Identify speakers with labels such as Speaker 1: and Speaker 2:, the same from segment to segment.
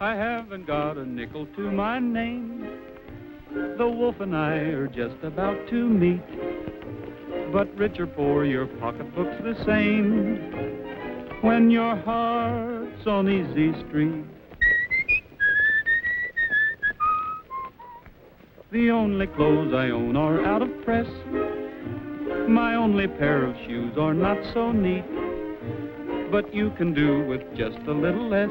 Speaker 1: I haven't got a nickel to my name. The wolf and I are just about to meet. But rich or poor, your pocketbook's the same when your heart's on Easy Street. The only clothes I own are out of press. My only pair of shoes are not so neat. But you can do with just a little less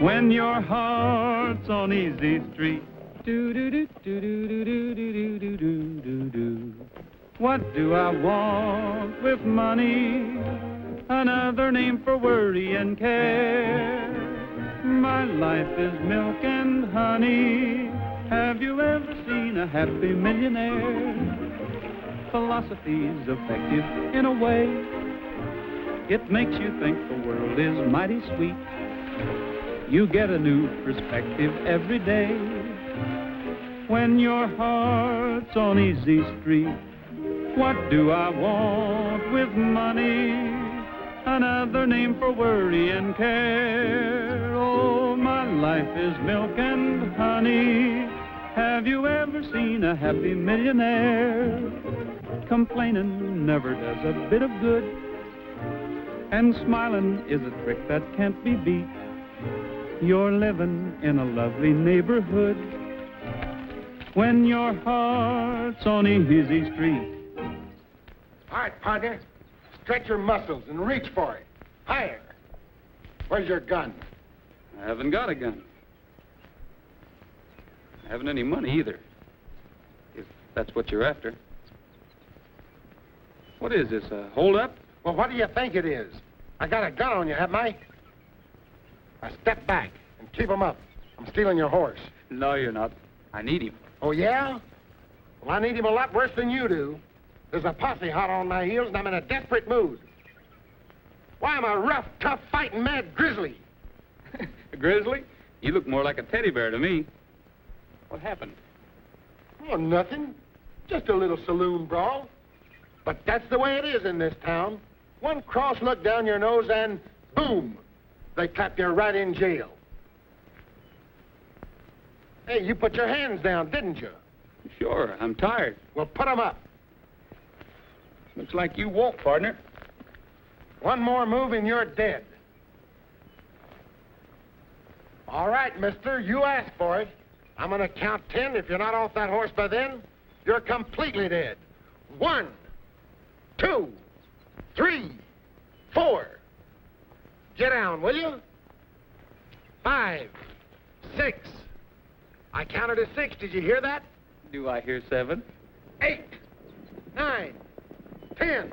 Speaker 1: when your heart's on Easy Street. Do-do-do-do-do-do-do-do-do-do-do. What do I want with money? Another name for worry and care. My life is milk and honey. Have you ever seen a happy millionaire? Philosophy's effective in a way. It makes you think the world is mighty sweet. You get a new perspective every day when your heart's on Easy Street. What do I want with money? Another name for worry and care. Oh, my life is milk and honey. Have you ever seen a happy millionaire? Complaining never does a bit of good, and smiling is a trick that can't be beat. You're living in a lovely neighborhood when your heart's on Easy Street.
Speaker 2: All right, partner. Stretch your muscles and reach for it. Higher. Where's your gun?
Speaker 1: I haven't got a gun. I haven't any money either, if that's what you're after. What is this, a hold-up?
Speaker 2: Well, what do you think it is? I got a gun on you, haven't I? Now step back and keep him up. I'm stealing your horse.
Speaker 1: No, you're not. I need him.
Speaker 2: Oh, yeah? Well, I need him a lot worse than you do. There's a posse hot on my heels, and I'm in a desperate mood. Why, I'm a rough, tough, fighting, mad grizzly.
Speaker 1: A grizzly? You look more like a teddy bear to me. What happened?
Speaker 2: Oh, nothing. Just a little saloon brawl. But that's the way it is in this town. One cross look down your nose and boom, they clap you right in jail. Hey, you put your hands down, didn't you?
Speaker 1: Sure, I'm tired.
Speaker 2: Well, put 'em up.
Speaker 1: Looks like you walk, partner.
Speaker 2: One more move and you're dead. All right, mister, you asked for it. I'm gonna count 10. If you're not off that horse by then, you're completely dead. 1, 2, 3, 4. Get down, will you? 5, 6. I counted to 6. Did you hear that?
Speaker 1: Do I hear 7?
Speaker 2: 8, 9, 10.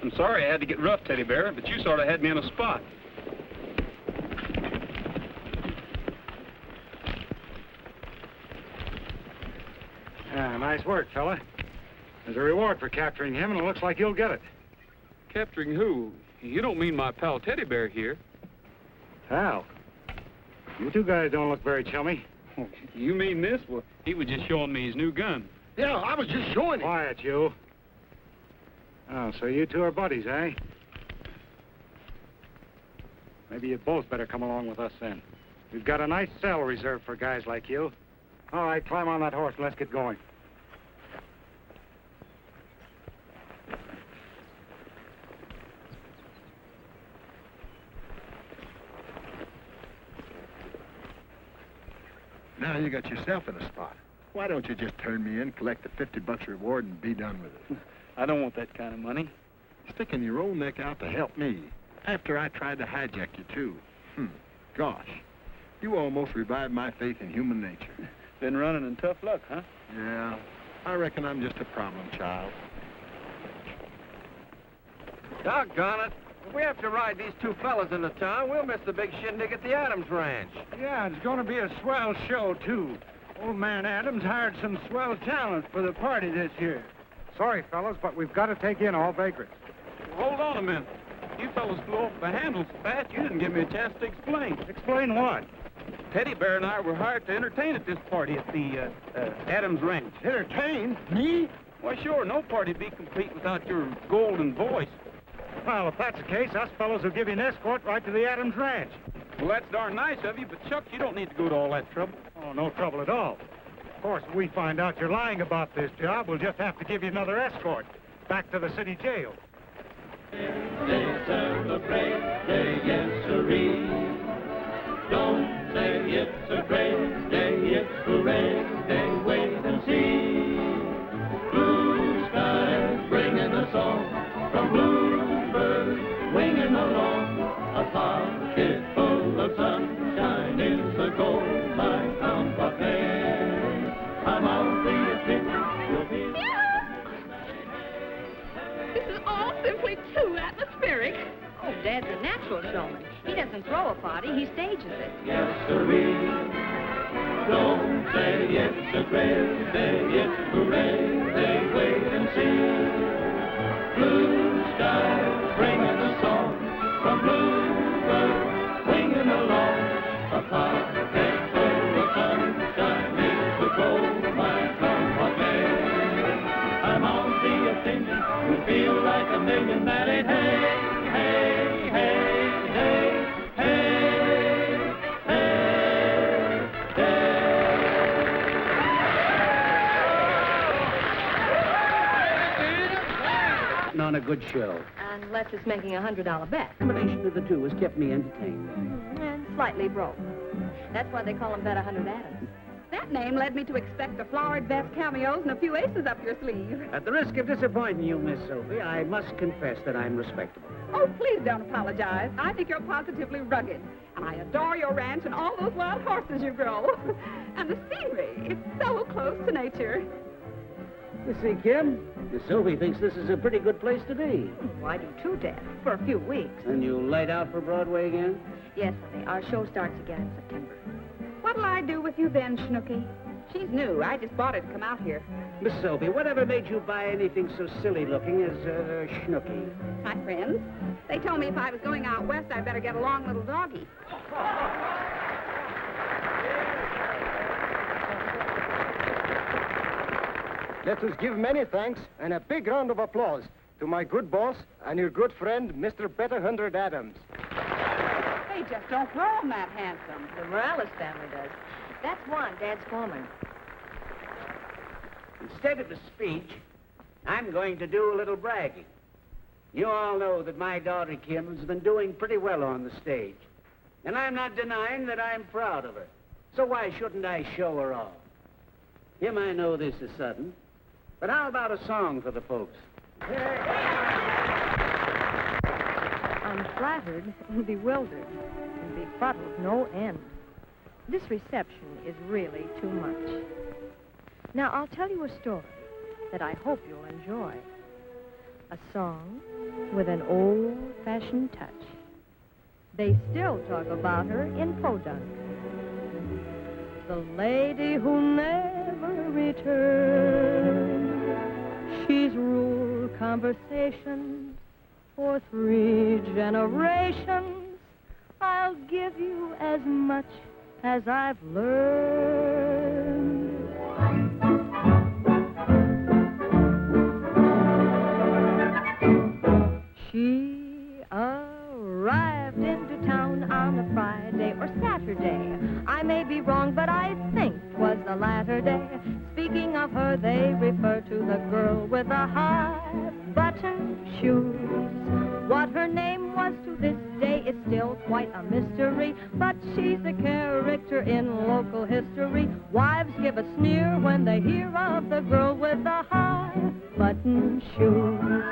Speaker 1: I'm sorry I had to get rough, Teddy Bear, but you sort of had me on a spot.
Speaker 3: Yeah, nice work, fella. There's a reward for capturing him, and it looks like you'll get it.
Speaker 1: Capturing who? You don't mean my pal Teddy Bear here.
Speaker 3: Pal, you two guys don't look very chummy.
Speaker 1: Oh, you mean this? Well, he was just showing me his new gun.
Speaker 2: Yeah, I was just showing it.
Speaker 3: Quiet, you. Oh, so you two are buddies, eh? Maybe you'd both better come along with us then. We've got a nice cell reserved for guys like you. All right, climb on that horse and let's get going.
Speaker 2: Now you got yourself in a spot. Why don't you just turn me in, collect the $50 reward, and be done with it?
Speaker 1: I don't want that kind of money.
Speaker 2: Sticking your own neck out to help me, after I tried to hijack you, too. Gosh, you almost revived my faith in human nature.
Speaker 1: Been running in tough luck, huh?
Speaker 2: Yeah, I reckon I'm just a problem child.
Speaker 4: Doggone it. If we have to ride these two fellas into town, we'll miss the big shindig at the Adams Ranch.
Speaker 3: Yeah, it's going to be a swell show, too. Old man Adams hired some swell talent for the party this year. Sorry, fellas, but we've got to take in all vagrants.
Speaker 1: Well, hold on a minute. You fellas flew off the handle so fast, you didn't give me a chance to explain.
Speaker 3: Explain what?
Speaker 1: Teddy Bear and I were hired to entertain at this party at the Adams Ranch.
Speaker 3: Entertain? Me?
Speaker 1: Why, sure, no party'd be complete without your golden voice.
Speaker 3: Well, if that's the case, us fellows will give you an escort right to the Adams Ranch.
Speaker 1: Well, that's darn nice of you, but Chuck, you don't need to go to all that trouble.
Speaker 3: Oh, no trouble at all. Of course, if we find out you're lying about this job, we'll just have to give you another escort back to the city jail.
Speaker 5: They celebrate their yes-siree. Don't say it's a great day, it's hooray, they wait and see. Blue skies bringing a song from bluebirds winging along. A pocket full of sunshine is a gold mine come for pay. I'm on the opinion you'll be...
Speaker 6: This is all simply too atmospheric.
Speaker 7: Oh, Dad's a natural showman. He doesn't throw a party, he stages it.
Speaker 5: Yes, sirree. Don't say it's a great day, it's hooray, they wait and see. Blue skies bringing a song from bluebirds winging along. A pocket full of sunshine is the gold mine come for May. I'm on the opinion you feel like a million that ain't hey, hey, hey, hey, hey, hey, hey.
Speaker 8: On a good show.
Speaker 7: Unless it's making a $100 bet.
Speaker 8: The combination of the two has kept me entertained.
Speaker 7: And slightly broke. That's why they call him Bet 100 Adams.
Speaker 6: That name led me to expect a flowered vest, cameos, and a few aces up your sleeve.
Speaker 8: At the risk of disappointing you, Miss Sophie, I must confess that I'm respectable.
Speaker 6: Oh, please don't apologize. I think you're positively rugged. And I adore your ranch and all those wild horses you grow. And the scenery, it's so close to nature.
Speaker 8: You see, Kim, Miss Sophie thinks this is a pretty good place to be.
Speaker 7: Oh, I do too, Dad. For a few weeks.
Speaker 8: And you light out for Broadway again?
Speaker 7: Yes, honey. Our show starts again in September.
Speaker 6: What'll I do with you then, Snooky? She's new. I just bought her to come out here.
Speaker 8: Miss Sophie, whatever made you buy anything so silly looking as Snooky?
Speaker 6: My friends, they told me if I was going out west, I'd better get a long little doggy.
Speaker 9: Let us give many thanks and a big round of applause to my good boss and your good friend, Mr. Bet 100 Adams.
Speaker 6: They just don't grow 'em that handsome.
Speaker 7: The Morales family does. That's Juan, Dad's foreman.
Speaker 8: Instead of a speech, I'm going to do a little bragging. You all know that my daughter Kim has been doing pretty well on the stage. And I'm not denying that I'm proud of her. So why shouldn't I show her off? Kim, I know this is sudden, but how about a song for the folks?
Speaker 7: I'm flattered and bewildered and befuddled no end. This reception is really too much. Now, I'll tell you a story that I hope you'll enjoy. A song with an old-fashioned touch. They still talk about her in Podunk. The lady who never returned. She's ruled conversation for 3 generations. I'll give you as much as I've learned. She arrived into town on a Friday or Saturday. I may be wrong, but I think 'twas the latter day. Speaking of her, they refer to the girl with the high-button shoes. What her name was to this day is still quite a mystery, but she's a character in local history. Wives give a sneer when they hear of the girl with the high-button shoes.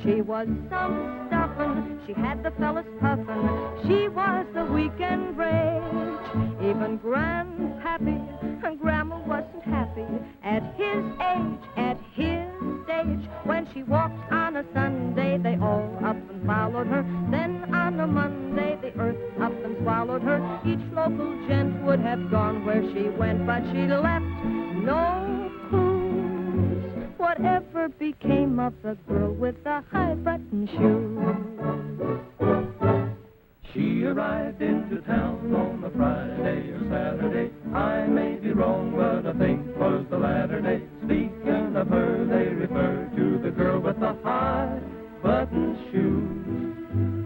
Speaker 7: She was some stuffin', she had the fellas puffin'. She was the weekend rage. Even Grandpappy and Grandma wasn't happy at his age, at his stage. When she walked on a Sunday, they all up and followed her. Then on a Monday, the earth up and swallowed her. Each local gent would have gone where she went, but she left no clues. Whatever became of the girl with the high-button shoes?
Speaker 5: She arrived into town on a Friday or Saturday. I may be wrong, but I think was the latter day. Speaking of her, they refer to the girl with the high button shoes.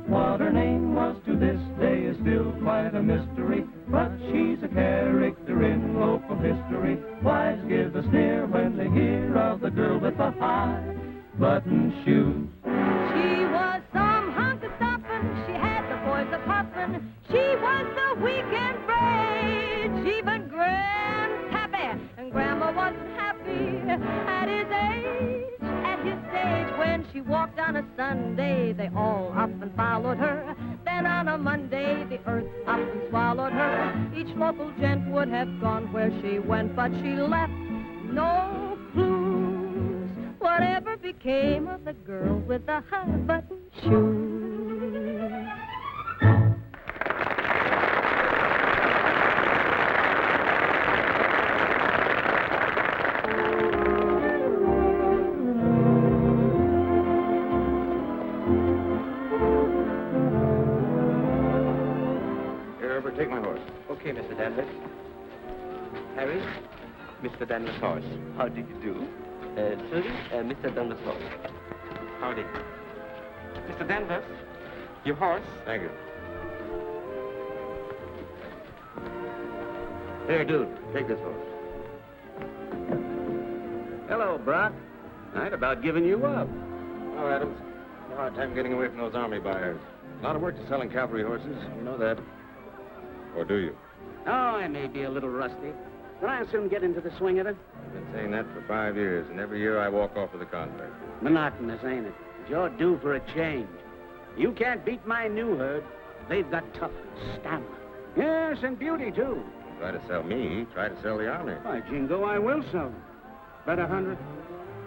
Speaker 5: What her name was to this day is still quite a mystery, but she's a character in local history. Wives give a sneer when they hear of the girl with the high button shoes.
Speaker 7: She was some hunk of stoppin', she had the boys a-puffin'. She was the weekend rage, even Gram's happy, and Grandma wasn't happy at his age. At his stage, when she walked on a Sunday, they all up and followed her. Then on a Monday, the earth up and swallowed her. Each local gent would have gone where she went, but she left no clues. Whatever became of the girl with the high-button shoes?
Speaker 2: Take my horse.
Speaker 10: Okay, Mr. Danvers. Harry, Mr. Danvers' horse. How did you do? Sylvie, Mr. Danvers' horse.
Speaker 4: Howdy. Mr. Danvers, your horse.
Speaker 2: Thank you. Here, dude, take this horse.
Speaker 8: Hello, Brock. I'd about given you up.
Speaker 2: Oh, Adams. A hard time getting away from those army buyers. A lot of work to selling cavalry horses. You know that. Or do you?
Speaker 8: Oh, I may be a little rusty, but I'll soon get into the swing of it.
Speaker 2: I've been saying that for 5 years, and every year I walk off with a contract.
Speaker 8: Monotonous, ain't it? But you're due for a change. You can't beat my new herd. They've got toughness, stamina. Yes, and beauty, too.
Speaker 2: Try to sell me, try to sell the army.
Speaker 8: Why, Jingo, I will sell them. Bet 100?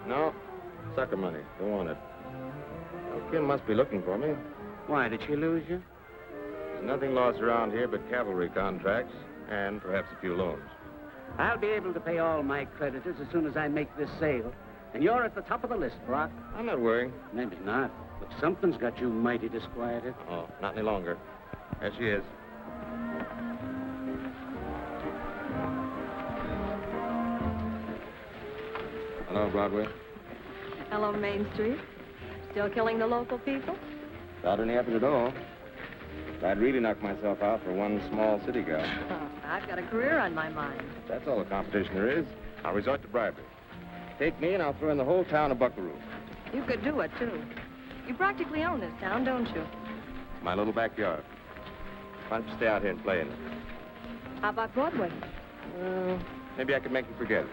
Speaker 2: No. Sucker money. Don't want it. Well, Kim must be looking for me.
Speaker 8: Why, did she lose you?
Speaker 2: There's nothing lost around here but cavalry contracts and perhaps a few loans.
Speaker 8: I'll be able to pay all my creditors as soon as I make this sale. And you're at the top of the list, Brock.
Speaker 2: I'm not worrying.
Speaker 8: Maybe not, but something's got you mighty disquieted.
Speaker 2: Oh, not any longer. There she is. Hello, Broadway.
Speaker 7: Hello, Main Street. Still killing the local people?
Speaker 2: Without any effort at all. I'd really knock myself out for one small city guy.
Speaker 7: Oh, I've got a career on my mind.
Speaker 2: That's all the competition there is. I'll resort to bribery. Take me and I'll throw in the whole town of Buckaroo.
Speaker 7: You could do it, too. You practically own this town, don't you?
Speaker 2: My little backyard. Why don't you stay out here and play in it?
Speaker 7: How about Broadway?
Speaker 2: Well, maybe I could make you forget it.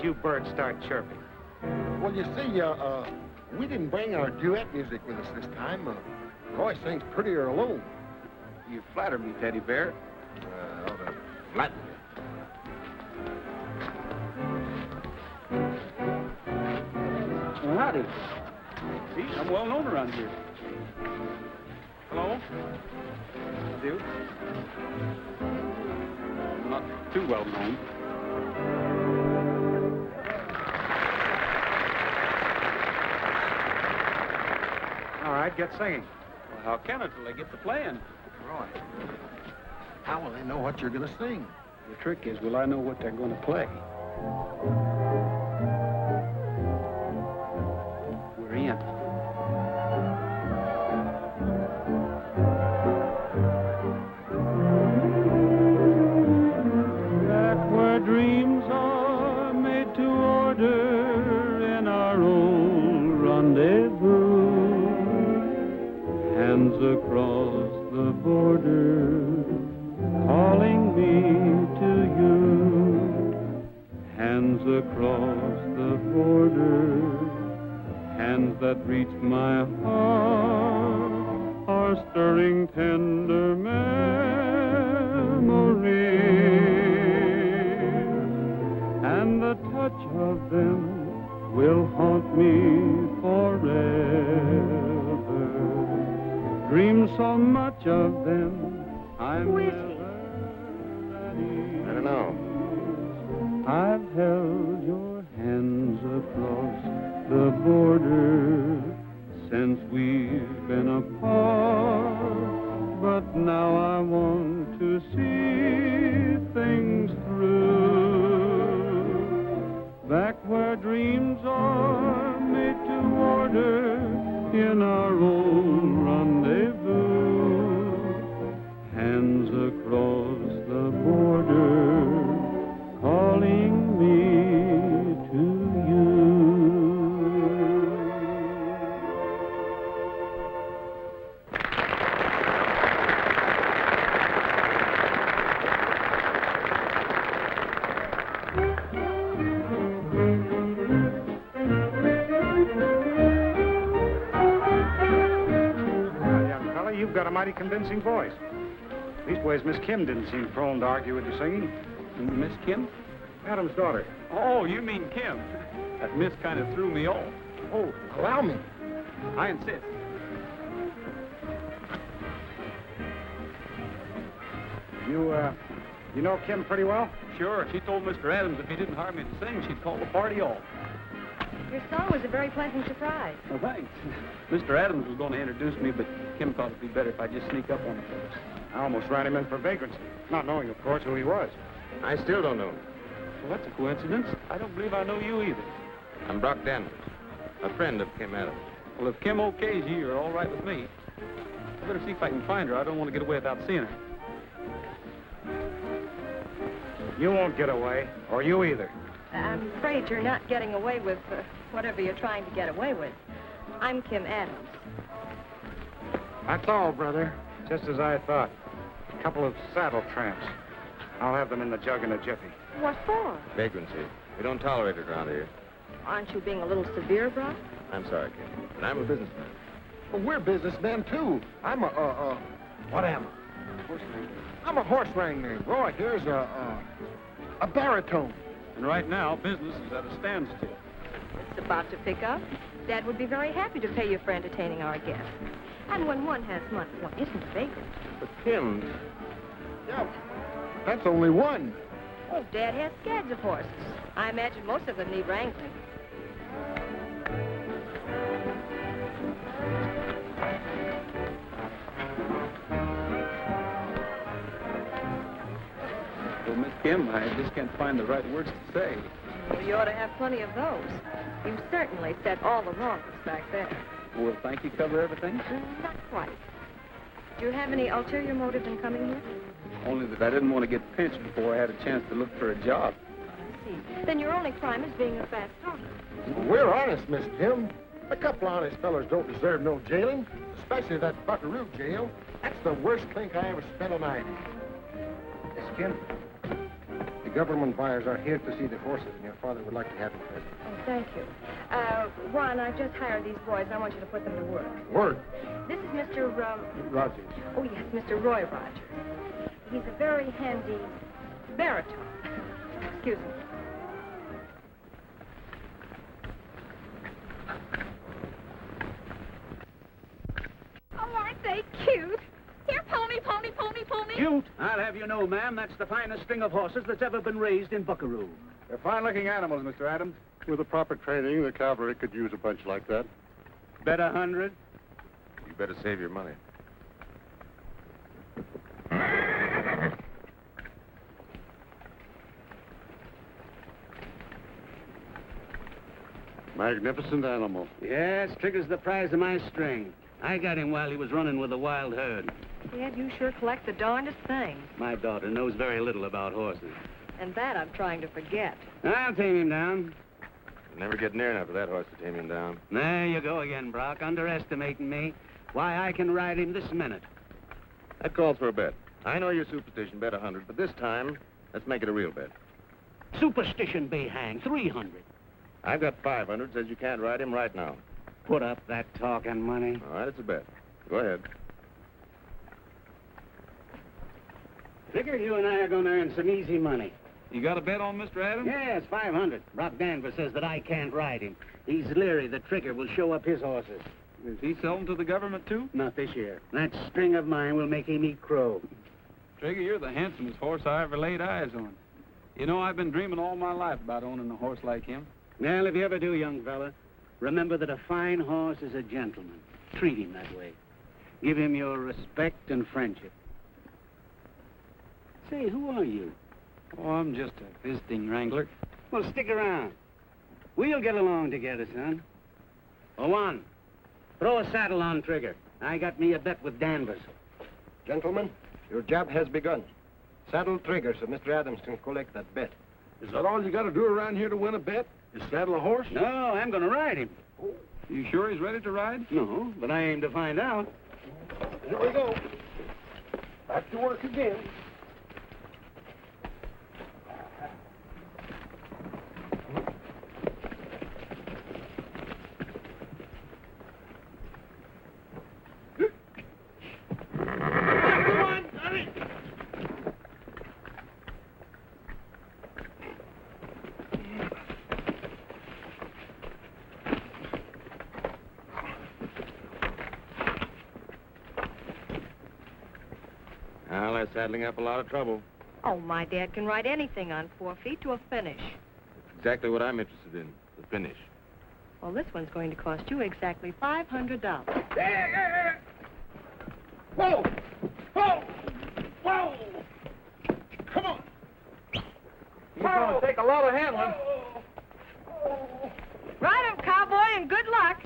Speaker 4: You birds start chirping.
Speaker 2: Well, you see, we didn't bring our duet music with us this time. Roy sings prettier alone.
Speaker 4: You flatter me, Teddy Bear.
Speaker 2: Flatten
Speaker 1: Well, howdy. See, I'm well known around here. Hello? Do? Not too well known.
Speaker 3: All right, get singing.
Speaker 1: Well, how can I till I get to playing?
Speaker 2: Roy, how will they know what you're going to sing?
Speaker 1: The trick is, will I know what they're going to play? We're in. Back where dreams are made to order in our old rendezvous, hands across the border, calling me to you. Hands across the border, hands that reach my heart, are stirring tender memories, and the touch of them will haunt me forever. so much of them. I'm
Speaker 7: Who is he?
Speaker 1: never at ease.
Speaker 2: I don't know.
Speaker 1: I've held your hands across the border since we've been apart, but now I want to see things through. Back where dreams are made to order in our own rendezvous, hands across the border, calling me to you.
Speaker 3: Young fella, you've got a mighty convincing voice. Leastways, Miss Kim didn't seem prone to argue with your singing.
Speaker 1: Miss Kim?
Speaker 3: Adam's daughter.
Speaker 1: Oh, you mean Kim. That miss kind of threw me off.
Speaker 2: Oh, allow me.
Speaker 1: I insist.
Speaker 3: You know Kim pretty well?
Speaker 1: Sure, she told Mr. Adams if he didn't hire me to sing, she'd call the party off.
Speaker 7: Your song was a very pleasant surprise.
Speaker 1: Well, thanks. Mr. Adams was going to introduce me, but Kim thought it'd be better if I just sneak up on him first.
Speaker 3: I almost ran him in for vagrancy, not knowing, of course, who he was.
Speaker 2: I still don't know him.
Speaker 1: Well, that's a coincidence. I don't believe I know you either.
Speaker 2: I'm Brock Danvers, a friend of Kim Adams.
Speaker 1: Well, if Kim okays you, you're all right with me. I better see if I can find her. I don't want to get away without seeing her.
Speaker 3: You won't get away, or you either.
Speaker 7: I'm afraid you're not getting away with whatever you're trying to get away with. I'm Kim Adams.
Speaker 3: That's all, brother. Just as I thought. A couple of saddle tramps. I'll have them in the jug in a jiffy.
Speaker 7: What for?
Speaker 2: Vagrancy. We don't tolerate it around here.
Speaker 7: Aren't you being a little severe, Brock?
Speaker 2: I'm sorry, Kim, but I'm a businessman.
Speaker 9: Well, we're businessmen, too. I'm what am I?
Speaker 3: Horse wrangler.
Speaker 9: I'm a horse wrangler. Boy, here's a baritone.
Speaker 1: And right now, business is at a standstill.
Speaker 7: It's about to pick up. Dad would be very happy to pay you for entertaining our guests. And when one has money, one isn't vagrant.
Speaker 2: But Kim,
Speaker 9: Yeah, that's only one.
Speaker 7: Oh, Dad has scads of horses. I imagine most of them need wrangling.
Speaker 1: Well, Miss Kim, I just can't find the right words to say.
Speaker 7: Well, you ought to have plenty of those. You certainly said all the wrong ones back there.
Speaker 1: Will thank you cover everything?
Speaker 7: Not quite. Do you have any ulterior motive in coming here?
Speaker 1: Only that I didn't want to get pinched before I had a chance to look for a job.
Speaker 7: I see. Then your only crime is being a fast talker.
Speaker 9: We're honest, Miss Kim. A couple honest fellas don't deserve no jailing, especially that buckaroo jail. That's the worst clink I ever spent a night in. Miss Kim, the government buyers are here to see the horses, and your father would like to have them present.
Speaker 7: Oh, thank you. Juan, I've just hired these boys, and I want you to put them to work.
Speaker 9: Word.
Speaker 7: This is Mr.
Speaker 9: Rogers.
Speaker 7: Oh, yes, Mr. Roy Rogers. He's a very handy baritone. Excuse me.
Speaker 6: Oh, aren't they cute? Here, pony, pony, pony, pony.
Speaker 8: Cute? I'll have you know, ma'am, that's the finest string of horses that's ever been raised in Buckaroo.
Speaker 3: They're fine-looking animals, Mr. Adams.
Speaker 11: With the proper training, the cavalry could use a bunch like that.
Speaker 3: Bet 100.
Speaker 2: you better save your money.
Speaker 11: Magnificent animal.
Speaker 8: Yes, Trigger's the prize of my string. I got him while he was running with a wild herd.
Speaker 7: Dad, you sure collect the darndest things.
Speaker 8: My daughter knows very little about horses.
Speaker 7: And that I'm trying to forget.
Speaker 8: I'll tame him down.
Speaker 2: You'll never get near enough of that horse to tame him down.
Speaker 8: There you go again, Brock, underestimating me. Why, I can ride him this minute.
Speaker 2: That calls for a bet. I know your superstition, bet 100, but this time, let's make it a real bet.
Speaker 8: Superstition be hanged, 300.
Speaker 2: I've got 500, says you can't ride him right now.
Speaker 8: Put up that talking money.
Speaker 2: All right, it's a bet. Go ahead.
Speaker 8: Figure you and I are going to earn some easy money.
Speaker 1: You got a bet on Mr. Adams?
Speaker 8: Yes, 500. Brock Danvers says that I can't ride him. He's leery that Trigger will show up his horses.
Speaker 1: Is he selling to the government, too?
Speaker 8: Not this year. That string of mine will make him eat crow.
Speaker 1: Trigger, you're the handsomest horse I ever laid eyes on. You know, I've been dreaming all my life about owning a horse like him.
Speaker 8: Well, if you ever do, young fella, remember that a fine horse is a gentleman. Treat him that way. Give him your respect and friendship. Say, who are you?
Speaker 1: Oh, I'm just a visiting wrangler.
Speaker 8: Well, stick around. We'll get along together, son. For one, throw a saddle on Trigger. I got me a bet with Danvers.
Speaker 9: Gentlemen, your job has begun. Saddle Trigger so Mr. Adams can collect that bet.
Speaker 2: Is that all you got to do around here to win a bet? Is saddle a horse?
Speaker 8: No, I'm going to ride him.
Speaker 1: You sure he's ready to ride?
Speaker 8: No, but I aim to find out.
Speaker 2: Here we go. Back to work again.
Speaker 4: Well, that's saddling up a lot of trouble.
Speaker 7: Oh, my dad can ride anything on 4 feet to a finish.
Speaker 4: Exactly what I'm interested in, the finish.
Speaker 7: Well, this one's going to cost you exactly $500.
Speaker 2: Whoa! Whoa! Whoa! Come on!
Speaker 4: It's going to take a lot of handling.
Speaker 7: Ride him, cowboy, and good luck.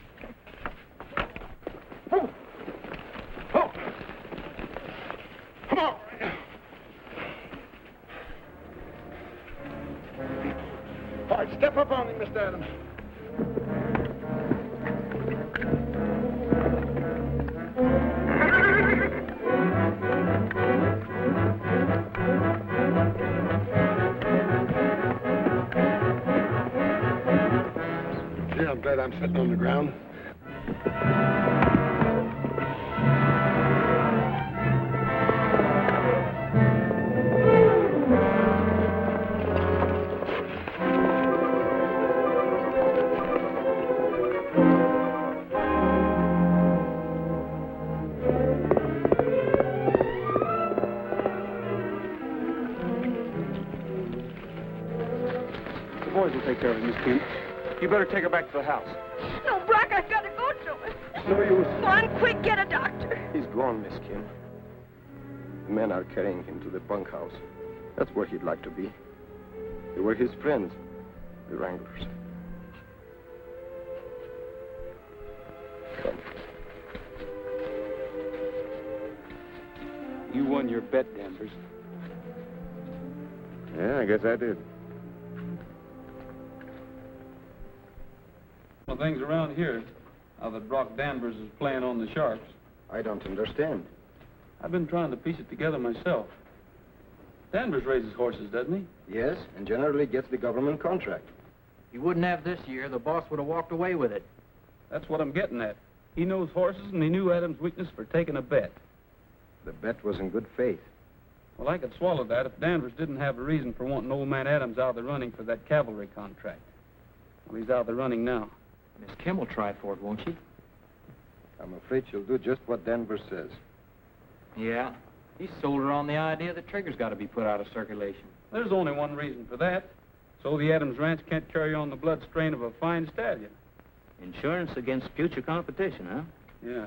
Speaker 2: Whoa! Whoa! Come on! All right, step up on him, Mr. Adams. Yeah, I'm glad I'm sitting on the ground.
Speaker 1: The boys will take care of it, Miss Kane. You better take her back to the house.
Speaker 7: No, Brock, I've got to go to him.
Speaker 2: No use.
Speaker 7: Go on, quick, get a doctor.
Speaker 9: He's gone, Miss Kim. The men are carrying him to the bunkhouse. That's where he'd like to be. They were his friends, the Wranglers. Come.
Speaker 1: You won your bet, Danvers.
Speaker 4: Yeah, I guess I did.
Speaker 1: Well, things around here, now that Brock Danvers is playing on the sharps.
Speaker 9: I don't understand.
Speaker 1: I've been trying to piece it together myself. Danvers raises horses, doesn't he?
Speaker 9: Yes, and generally gets the government contract.
Speaker 12: He wouldn't have this year. The boss would have walked away with it.
Speaker 1: That's what I'm getting at. He knows horses, and he knew Adams' weakness for taking a bet.
Speaker 9: The bet was in good faith.
Speaker 1: Well, I could swallow that if Danvers didn't have a reason for wanting old man Adams out of the running for that cavalry contract. Well, he's out of the running now.
Speaker 12: Miss Kim will try for it, won't she?
Speaker 9: I'm afraid she'll do just what Danvers says.
Speaker 12: Yeah. He sold her on the idea that Trigger's got to be put out of circulation.
Speaker 1: There's only one reason for that. So the Adams Ranch can't carry on the blood strain of a fine stallion.
Speaker 12: Insurance against future competition, huh?
Speaker 1: Yeah.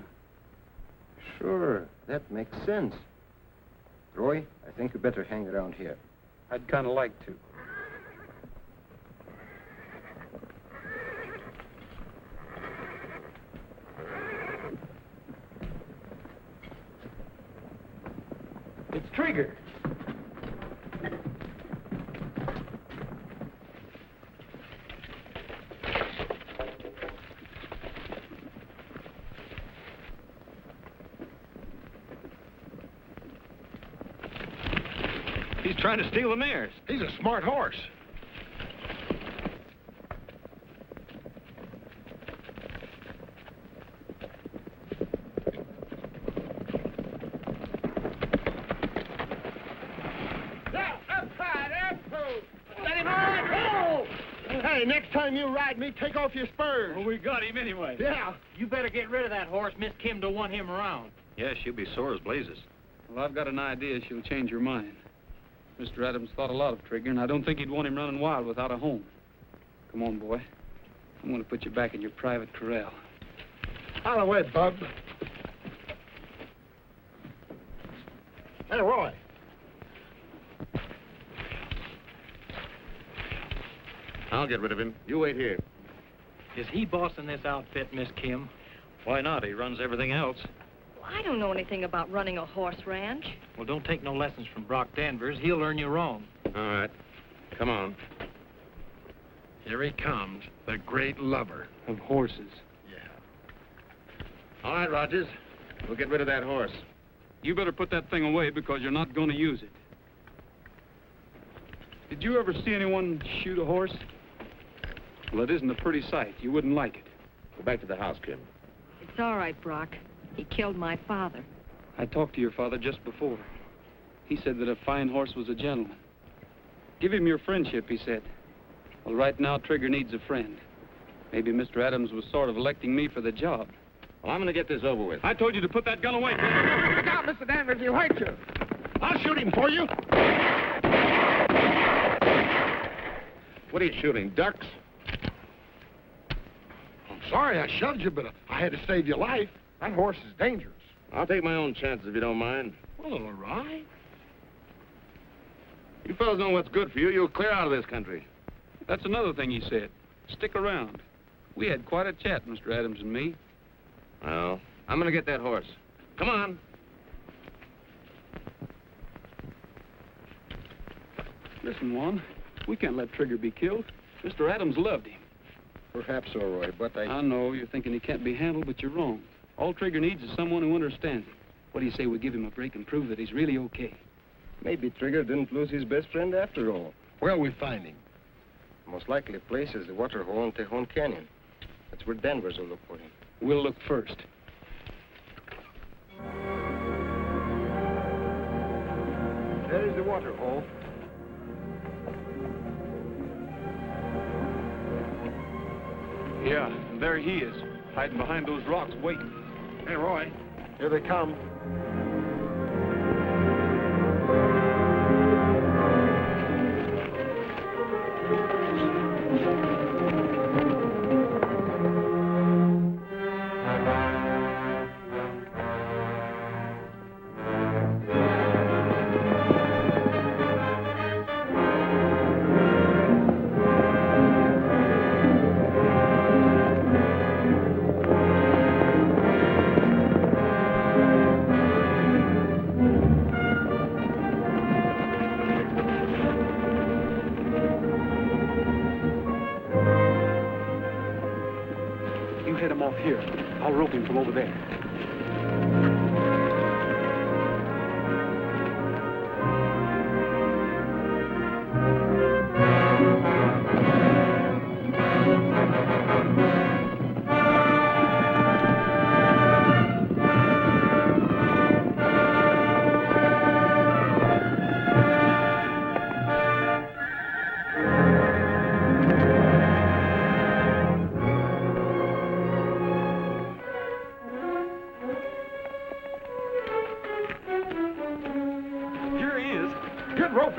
Speaker 9: Sure, that makes sense. Roy, I think you better hang around here.
Speaker 1: I'd kind of like to.
Speaker 2: It's Trigger.
Speaker 4: He's trying to steal the mares.
Speaker 2: He's a smart horse. Hey, next time you ride me, take off your spurs.
Speaker 12: Well, we got him anyway.
Speaker 2: Yeah.
Speaker 12: You better get rid of that horse. Miss Kim don't want him around.
Speaker 13: Yeah, she'll be sore as blazes.
Speaker 1: Well, I've got an idea she'll change her mind. Mr. Adams thought a lot of Trigger, and I don't think he'd want him running wild without a home. Come on, boy. I'm going to put you back in your private corral.
Speaker 2: Out of the way, bub. Hey, Roy.
Speaker 13: I'll get rid of him. You wait here.
Speaker 12: Is he bossing this outfit, Miss Kim?
Speaker 13: Why not? He runs everything else.
Speaker 7: Well, I don't know anything about running a horse ranch.
Speaker 12: Well, don't take no lessons from Brock Danvers. He'll learn you wrong.
Speaker 13: All right. Come on.
Speaker 2: Here he comes, the great lover
Speaker 1: of horses.
Speaker 2: Yeah.
Speaker 13: All right, Rogers. We'll get rid of that horse.
Speaker 1: You better put that thing away because you're not going to use it. Did you ever see anyone shoot a horse? Well, it isn't a pretty sight. You wouldn't like it.
Speaker 13: Go back to the house, Kim.
Speaker 7: It's all right, Brock. He killed my father.
Speaker 1: I talked to your father just before. He said that a fine horse was a gentleman. Give him your friendship, he said. Well, right now, Trigger needs a friend. Maybe Mr. Adams was sort of electing me for the job.
Speaker 13: Well, I'm going to get this over with.
Speaker 1: I told you to put that gun away.
Speaker 2: Look out, Mr. Danvers, he'll hurt you. I'll shoot him for you.
Speaker 13: What are you shooting, ducks?
Speaker 2: I'm sorry I shoved you, but I had to save your life. That horse is dangerous.
Speaker 13: I'll take my own chances if you don't mind.
Speaker 2: Well, all right.
Speaker 13: You fellas know what's good for you. You'll clear out of this country.
Speaker 1: That's another thing he said. Stick around. We had quite a chat, Mr. Adams and me.
Speaker 13: Well, I'm going to get that horse. Come on.
Speaker 1: Listen, Juan, we can't let Trigger be killed. Mr. Adams loved him.
Speaker 9: Perhaps so, Roy, but
Speaker 1: I know you're thinking he can't be handled, but you're wrong. All Trigger needs is someone who understands him. What do you say we give him a break and prove that he's really okay?
Speaker 9: maybe Trigger didn't lose his best friend after all.
Speaker 2: Where'll we find him?
Speaker 9: The most likely place is the water hole in Tejon Canyon. That's where Danvers will look for him.
Speaker 1: We'll look first.
Speaker 9: There is the water hole.
Speaker 1: Yeah, and there he is, hiding behind those rocks, waiting.
Speaker 2: Hey, Roy, here they come.
Speaker 3: Here, I'll rope him from over there.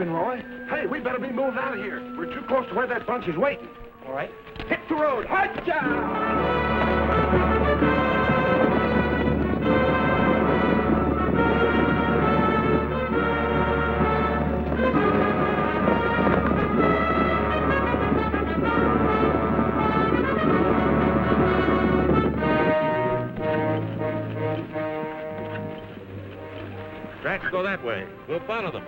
Speaker 2: Roy. Hey, we better be moving out of here. We're too close to where that bunch is waiting.
Speaker 3: All right.
Speaker 2: Hit the road. Hi-ya!
Speaker 13: Tracks go that way. We'll follow them.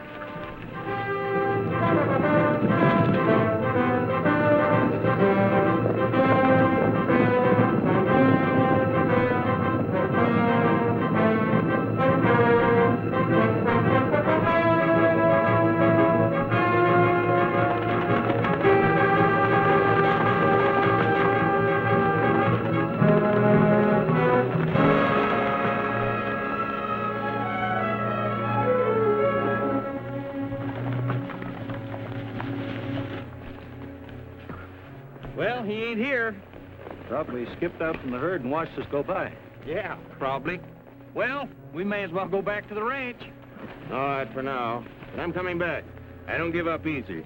Speaker 12: Well, he ain't here.
Speaker 14: Probably skipped out from the herd and watched us go by.
Speaker 12: Yeah, probably. Well, we may as well go back to the ranch.
Speaker 13: All right, for now. But I'm coming back. I don't give up easy.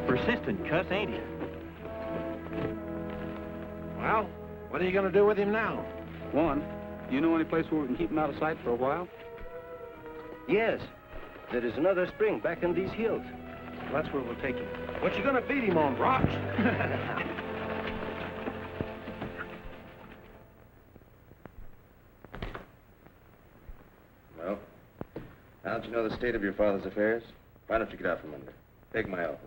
Speaker 14: Persistent cuss, ain't he?
Speaker 2: Well, what are you going to do with him now?
Speaker 11: One, do you know any place where we can keep him out of sight for a while?
Speaker 14: Yes. There is another spring back in these hills. That's where we'll take him.
Speaker 2: What you going to feed him on, rocks?
Speaker 13: Well, now that you know the state of your father's affairs, why don't you get out from under? Take my offer.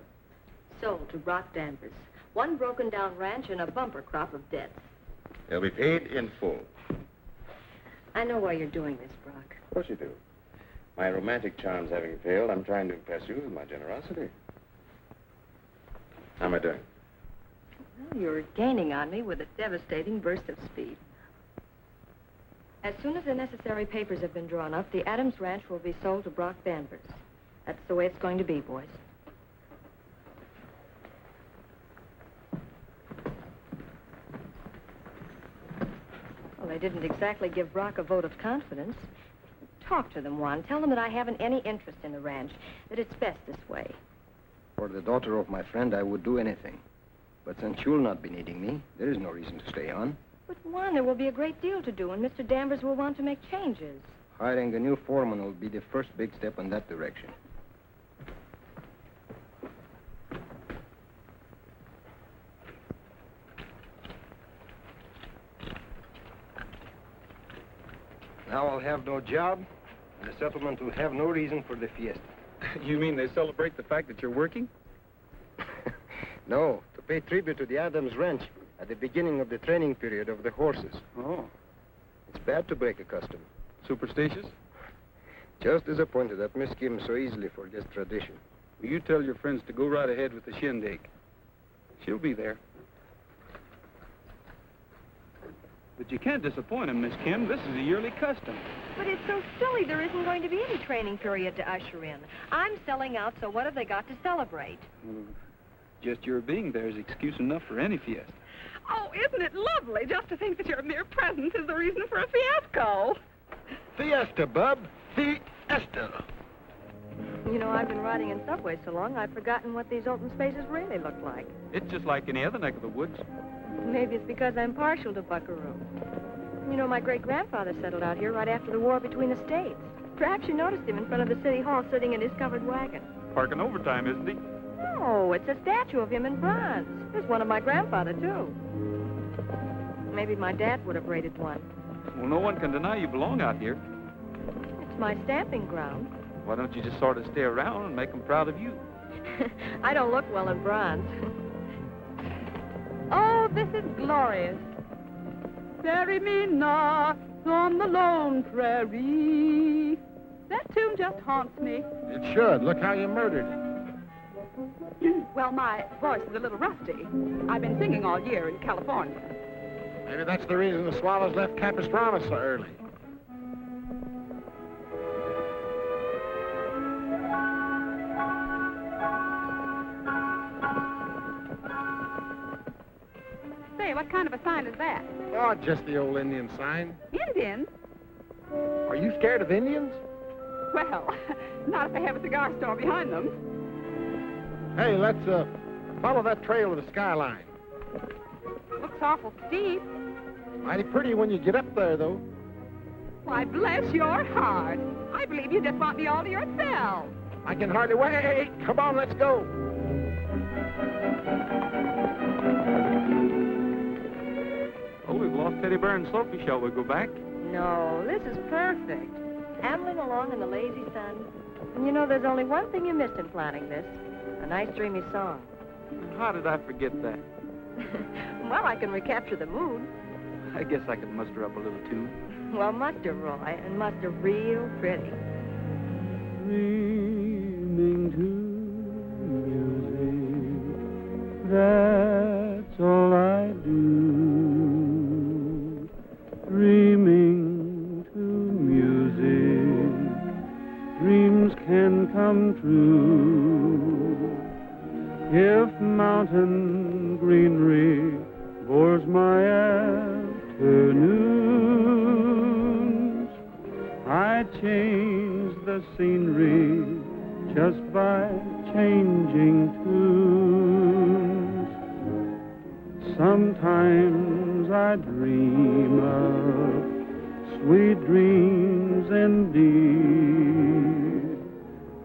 Speaker 7: Sold to Brock Danvers. One broken down ranch and a bumper crop of debts.
Speaker 13: They'll be paid in full.
Speaker 7: I know why you're doing this, Brock.
Speaker 13: Of course you do. My romantic charms having failed, I'm trying to impress you with my generosity. How am I doing?
Speaker 7: Well, you're gaining on me with a devastating burst of speed. As soon as the necessary papers have been drawn up, the Adams Ranch will be sold to Brock Danvers. That's the way it's going to be, boys. Well, they didn't exactly give Brock a vote of confidence. Talk to them, Juan. Tell them that I haven't any interest in the ranch, that it's best this way.
Speaker 15: For the daughter of my friend, I would do anything. But since you'll not be needing me, there is no reason to stay on.
Speaker 7: But, Juan, there will be a great deal to do, and Mr. Danvers will want to make changes.
Speaker 15: Hiring a new foreman will be the first big step in that direction. Now I'll have no job, and the settlement will have no reason for the fiesta.
Speaker 11: You mean they celebrate the fact that you're working?
Speaker 15: No, to pay tribute to the Adams Ranch at the beginning of the training period of the horses.
Speaker 11: Oh.
Speaker 15: It's bad to break a custom.
Speaker 11: Superstitious?
Speaker 15: Just disappointed that Miss Kim so easily forgets tradition.
Speaker 11: Well, you tell your friends to go right ahead with the shindig. She'll be there. But you can't disappoint him, Miss Kim. This is a yearly custom.
Speaker 7: But it's so silly there isn't going to be any training period to usher in. I'm selling out, so what have they got to celebrate?
Speaker 11: Well, just your being there is excuse enough for any fiesta.
Speaker 6: Oh, isn't it lovely just to think that your mere presence is the reason for a fiasco?
Speaker 2: Fiesta, bub. Fiesta.
Speaker 7: You know, I've been riding in subways so long, I've forgotten what these open spaces really look like.
Speaker 11: It's just like any other neck of the woods.
Speaker 7: Maybe it's because I'm partial to Buckaroo. You know, my great-grandfather settled out here right after the war between the states. Perhaps you noticed him in front of the city hall sitting in his covered wagon.
Speaker 11: Parking overtime, isn't he?
Speaker 7: No, it's a statue of him in bronze. There's one of my grandfather, too. Maybe my dad would have raided one.
Speaker 11: Well, no one can deny you belong out here.
Speaker 7: It's my stamping ground.
Speaker 11: Why don't you just sort of stay around and make them proud of you?
Speaker 7: I don't look well in bronze.
Speaker 6: Oh, this is glorious. Bury me not on the lone prairie. That tune just haunts me.
Speaker 2: It should. Look how you murdered it.
Speaker 6: Well, my voice is a little rusty. I've been singing all year in California.
Speaker 2: Maybe that's the reason the Swallows left Capistrano so early.
Speaker 6: Say, what kind of a sign is that?
Speaker 2: Oh, just the old Indian sign.
Speaker 6: Indians?
Speaker 2: Are you scared of Indians?
Speaker 6: Well, not if they have a cigar store behind them.
Speaker 2: Hey, let's follow that trail to the skyline.
Speaker 6: Looks awful steep.
Speaker 2: Mighty pretty when you get up there, though.
Speaker 6: Why, bless your heart. I believe you just want me all to yourself.
Speaker 2: I can hardly wait. Come on, let's go.
Speaker 11: Oh, we've lost Teddy Bear and Sophie. Shall we go back?
Speaker 7: No, this is perfect. Ambling along in the lazy sun. And you know, there's only one thing you missed in planning this. A nice dreamy song.
Speaker 11: How did I forget that?
Speaker 7: Well, I can recapture the mood.
Speaker 11: I guess I could muster up a little tune.
Speaker 7: Well, muster, Roy, and muster real pretty.
Speaker 1: Dreaming to music, that's all I do. Dreaming to music, dreams can come true. If mountain greenery bores my afternoons, I change the scenery just by changing tunes. Sometimes I dream of sweet dreams indeed,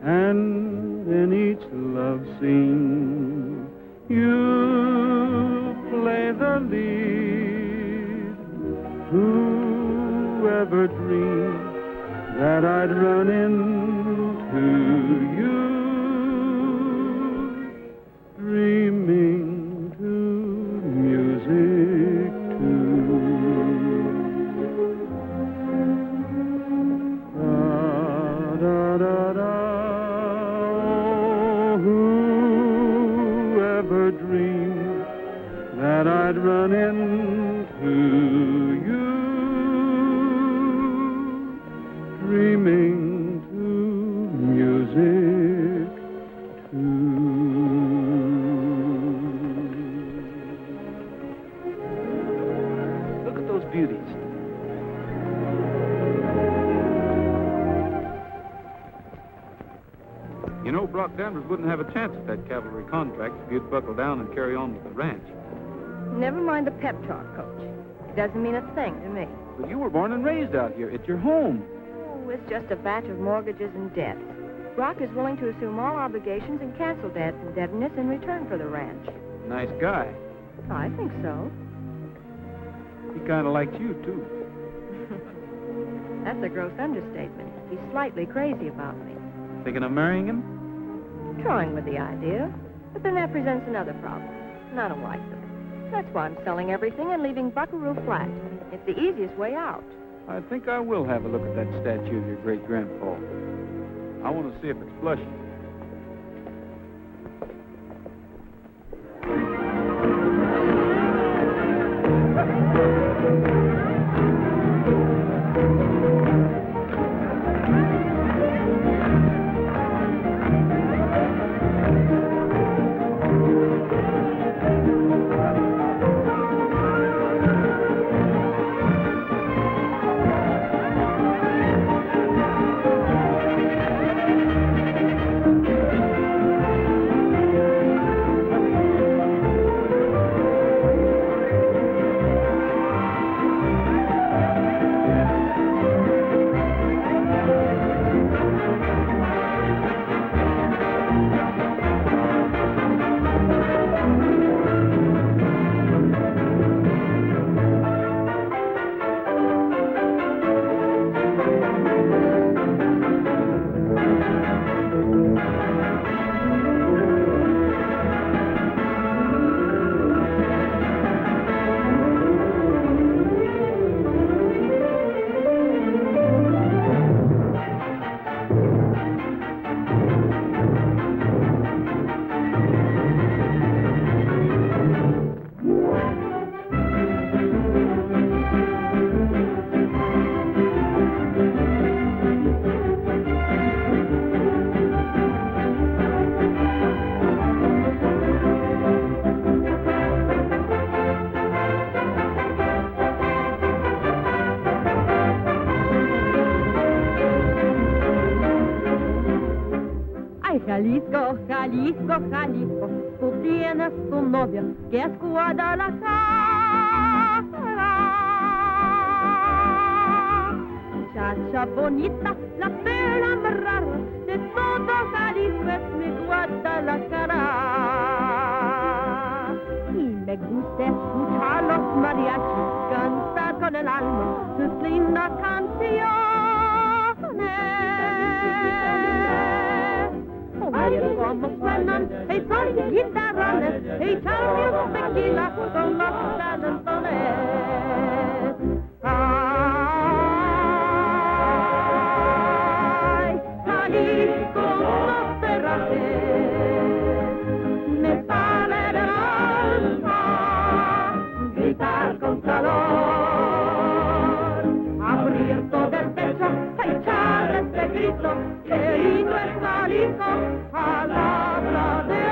Speaker 1: and in each love scene you play the lead. Whoever dreamed that I'd run into you, dreaming to music too. Da da da. Oh, whoever dreamed that I'd run into you, dreaming to music too.
Speaker 11: Look at those beauties. You know, Brock Danvers wouldn't have a chance at that cavalry contract if you'd buckle down and carry on with the ranch.
Speaker 7: Never mind the pep talk, Coach. It doesn't mean a thing to me.
Speaker 11: But you were born and raised out here. It's your home.
Speaker 7: Oh, it's just a batch of mortgages and debt. Brock is willing to assume all obligations and cancel debts and indebtedness in return for the ranch.
Speaker 11: Nice guy.
Speaker 7: I think so.
Speaker 11: He kind of likes you, too.
Speaker 7: That's a gross understatement. He's slightly crazy about me.
Speaker 11: Thinking of marrying him?
Speaker 7: Trying with the idea. But then that presents another problem. And I don't like them. That's why I'm selling everything and leaving Buckaroo flat. It's the easiest way out.
Speaker 11: I think I will have a look at that statue of your great-grandpa. I want to see if it's flushing.
Speaker 16: Jalisco, Jalisco, Jalisco, tú tienes tu novia que es Guadalajara. Muchacha bonita, la pera más rara de todo Jalisco es mi Guadalajara. Y me gusta escuchar los mariachis cantar con el alma sus lindas canciones. Oye cómo suenan esos guitarrones, echarles tequila con los talentones. Ay, Jalisco, no te rajes, me sale del alma gritar con calor, abrir todo el pecho, echar este grito, que lindo es Jalisco. Palabra de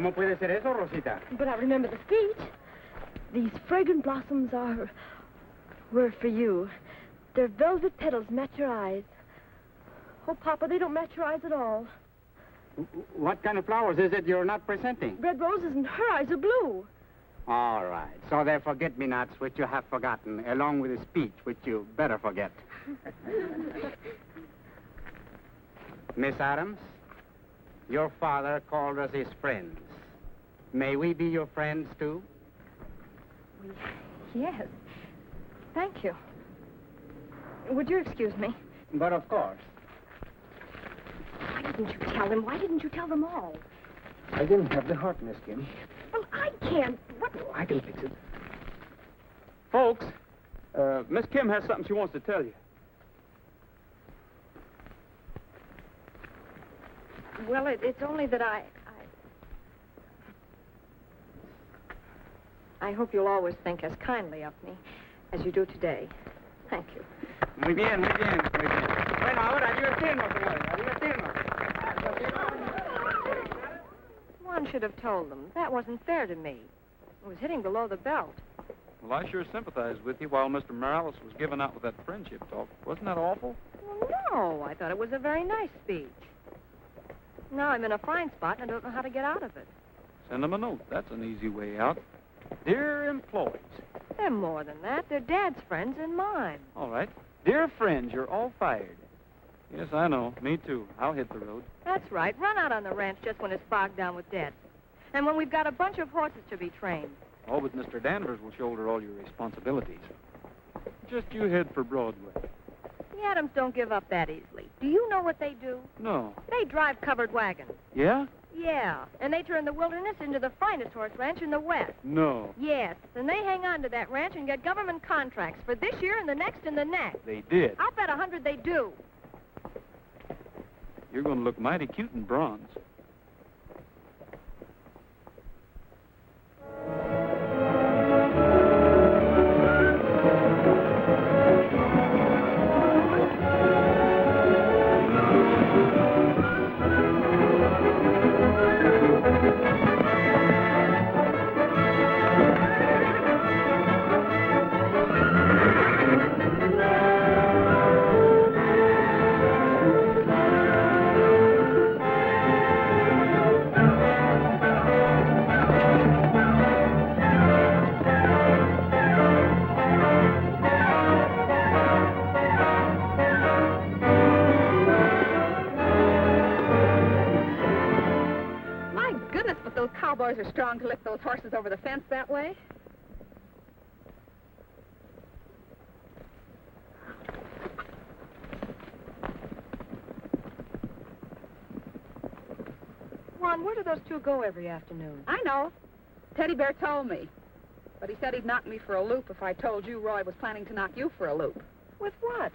Speaker 3: ¿Cómo puede ser eso, Rosita?
Speaker 7: But I remember the speech. These fragrant blossoms were for you. Their velvet petals match your eyes. Oh, Papa, they don't match your eyes at all.
Speaker 3: What kind of flowers is it you're not presenting?
Speaker 7: Red roses and her eyes are blue.
Speaker 3: All right. So they're forget-me-nots which you have forgotten, along with a speech which you better forget. Miss Adams, your father called us his friends. May we be your friends, too?
Speaker 7: Yes. Thank you. Would you excuse me?
Speaker 3: But of course.
Speaker 7: Why didn't you tell him? Why didn't you tell them all?
Speaker 15: I didn't have the heart, Miss Kim.
Speaker 7: Well, I can't. What?
Speaker 15: I can fix it.
Speaker 11: Folks, Miss Kim has something she wants to tell you.
Speaker 7: Well, it's only that I hope you'll always think as kindly of me as you do today. Thank you.
Speaker 3: Muy bien, muy bien, muy bien. Bueno, ahora divertirnos, señores, a divertirnos.
Speaker 7: One should have told them. That wasn't fair to me. It was hitting below the belt.
Speaker 11: Well, I sure sympathized with you while Mr. Morales was giving out with that friendship talk. Wasn't that awful?
Speaker 7: Well, no, I thought it was a very nice speech. Now I'm in a fine spot and I don't know how to get out of it.
Speaker 11: Send them a note. That's an easy way out. Dear employees.
Speaker 7: They're more than that. They're Dad's friends and mine.
Speaker 11: All right. Dear friends, you're all fired. Yes, I know. Me too. I'll hit the road.
Speaker 7: That's right. Run out on the ranch just when it's bogged down with debt. And when we've got a bunch of horses to be trained.
Speaker 11: Oh, but Mr. Danvers will shoulder all your responsibilities. Just you head for Broadway.
Speaker 7: The Adams don't give up that easily. Do you know what they do?
Speaker 11: No.
Speaker 7: They drive covered wagons.
Speaker 11: Yeah?
Speaker 7: Yeah, and they turn the wilderness into the finest horse ranch in the West.
Speaker 11: No.
Speaker 7: Yes, and they hang on to that ranch and get government contracts for this year and the next and the next.
Speaker 11: They did.
Speaker 7: I'll bet 100 they do.
Speaker 11: You're going to look mighty cute in bronze.
Speaker 6: Cowboys are strong to lift those horses over the fence that way.
Speaker 7: Juan, where do those two go every afternoon?
Speaker 6: I know. Teddy Bear told me. But he said he'd knock me for a loop if I told you Roy was planning to knock you for a loop.
Speaker 7: With what?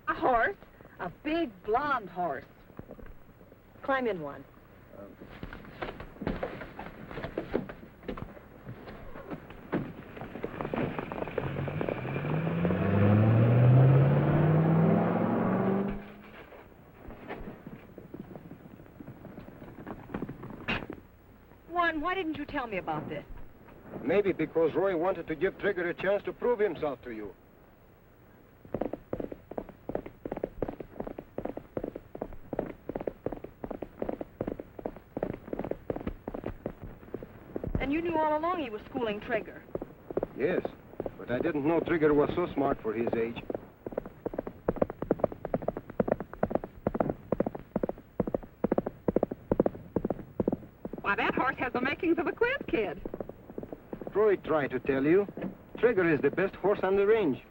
Speaker 6: A horse. A big blonde horse.
Speaker 7: Climb in one. Why didn't you tell me about this?
Speaker 15: Maybe because Roy wanted to give Trigger a chance to prove himself to you.
Speaker 7: And you knew all along he was schooling Trigger.
Speaker 15: Yes, but I didn't know Trigger was so smart for his age.
Speaker 6: Why, that horse has the makings of a quiz kid.
Speaker 15: Roy tried to tell you, Trigger is the best horse on the range.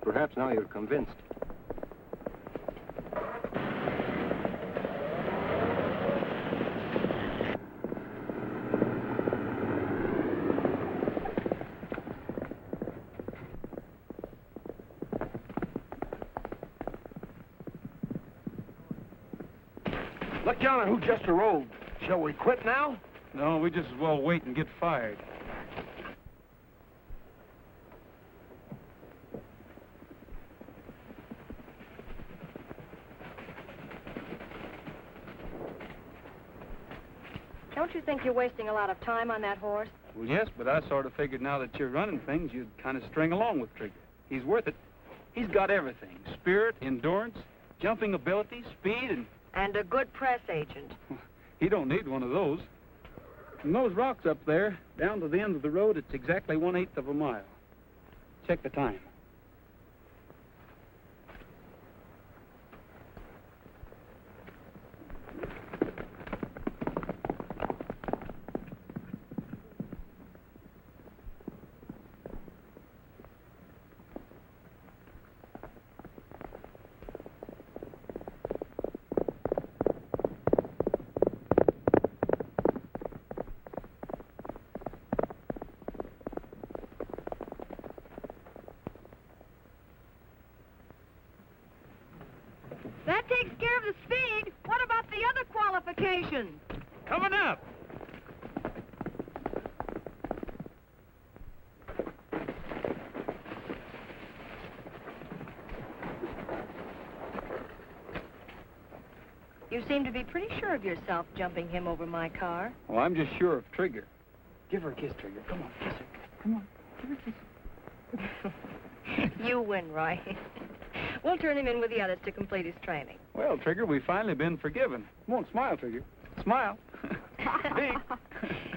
Speaker 15: Perhaps now you're convinced.
Speaker 2: Look, John, who just rolled. Shall we quit now?
Speaker 11: No, we just as well wait and get fired.
Speaker 7: Don't you think you're wasting a lot of time on that horse?
Speaker 11: Well, yes, but I sort of figured now that you're running things, you'd kind of string along with Trigger. He's worth it. He's got everything. Spirit, endurance, jumping ability, speed, and...
Speaker 7: And a good press agent.
Speaker 11: He don't need one of those. From those rocks up there, down to the end of the road, it's exactly 1/8 of a mile. Check the time.
Speaker 7: That takes care of the speed. What about the other qualifications?
Speaker 11: Coming up.
Speaker 7: You seem to be pretty sure of yourself jumping him over my car.
Speaker 11: Oh, I'm just sure of Trigger. Give her a kiss, Trigger. Come on, kiss her. Come on, give her a kiss.
Speaker 7: You win, Roy. We'll turn him in with the others to complete his training.
Speaker 11: Well, Trigger, we've finally been forgiven. Come on, smile, Trigger. Smile. Big.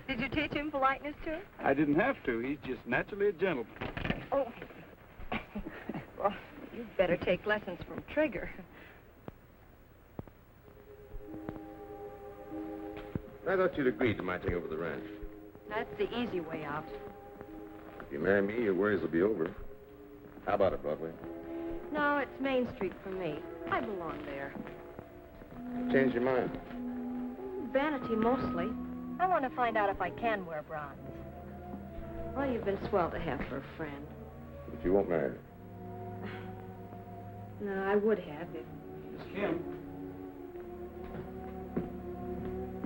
Speaker 7: Did you teach him politeness, too?
Speaker 11: I didn't have to. He's just naturally a gentleman.
Speaker 7: Oh. Well, you'd better take lessons from Trigger.
Speaker 13: I thought you'd agreed to my taking over the ranch.
Speaker 7: That's the easy way out.
Speaker 13: If you marry me, your worries will be over. How about it, Broadway?
Speaker 7: No, it's Main Street for me. I belong there.
Speaker 13: Change your mind.
Speaker 7: Vanity, mostly. I want to find out if I can wear bronze. Well, you've been swell to have for a friend.
Speaker 13: But you won't marry her.
Speaker 7: No, I would have if...
Speaker 11: Miss Kim.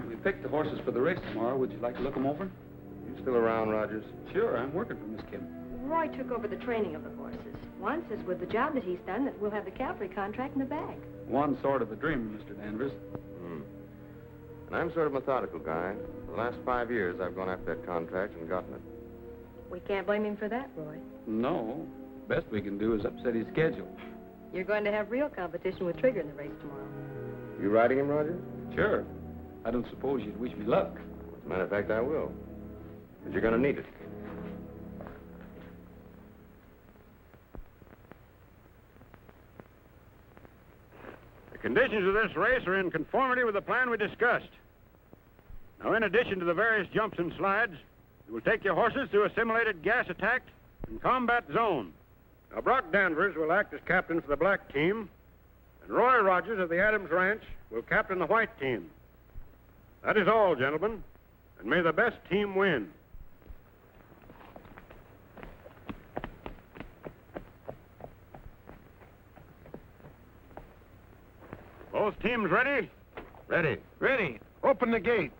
Speaker 11: We picked the horses for the race tomorrow. Would you like to look them over?
Speaker 13: You still around, Rogers?
Speaker 11: Sure, I'm working for Miss Kim.
Speaker 7: Roy took over the training of the horses. One says with the job that he's done that we'll have the cavalry contract in the bag.
Speaker 11: One sort of a dreamer, Mr. Danvers.
Speaker 13: And I'm sort of a methodical guy. For the last 5 years, I've gone after that contract and gotten it.
Speaker 7: We can't blame him for that, Roy.
Speaker 11: No. Best we can do is upset his schedule.
Speaker 7: You're going to have real competition with Trigger in the race tomorrow.
Speaker 13: You riding him, Roger?
Speaker 11: Sure. I don't suppose you'd wish me luck.
Speaker 13: As a matter of fact, I will. But you're going to need it.
Speaker 3: The conditions of this race are in conformity with the plan we discussed. Now, in addition to the various jumps and slides, you will take your horses through a simulated gas attack and combat zone. Now, Brock Danvers will act as captain for the black team, and Roy Rogers of the Adams Ranch will captain the white team. That is all, gentlemen, and may the best team win. Both teams ready?
Speaker 13: Ready.
Speaker 3: Ready.
Speaker 2: Open the gate.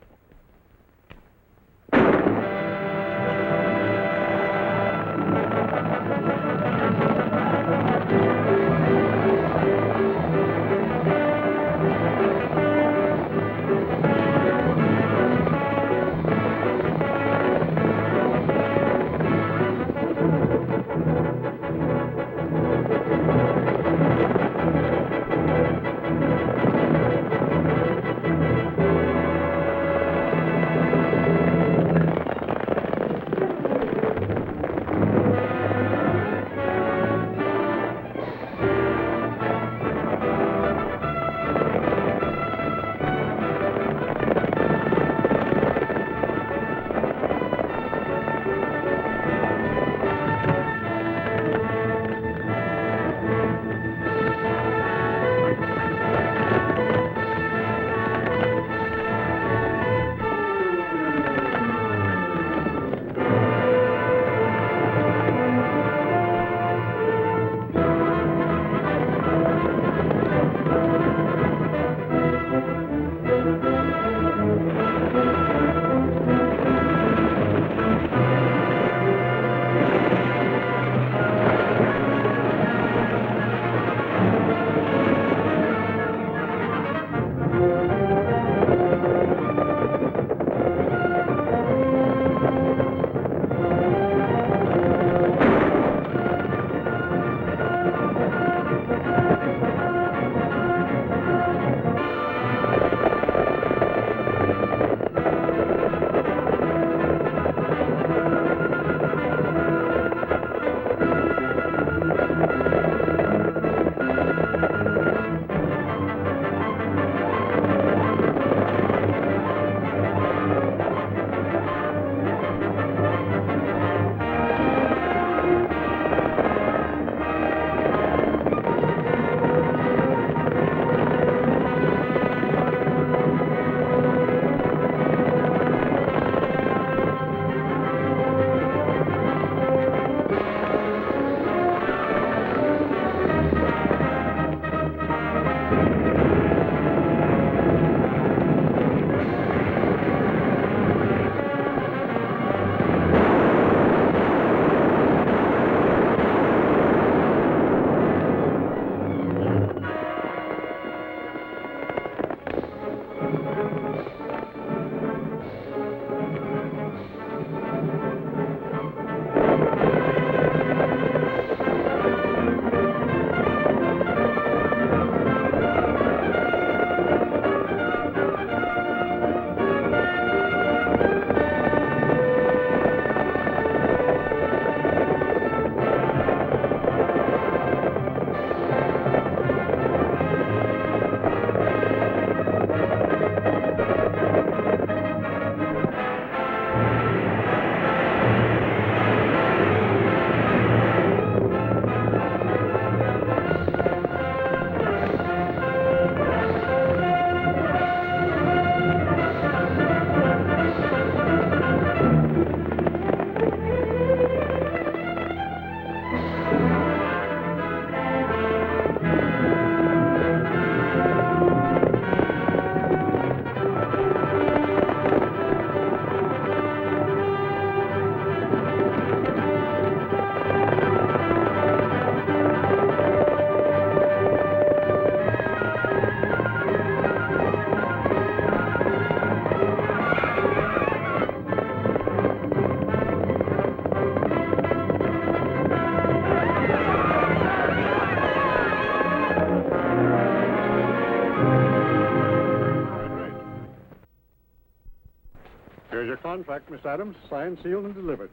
Speaker 3: Here's your contract, Miss Adams. Signed, sealed, and delivered.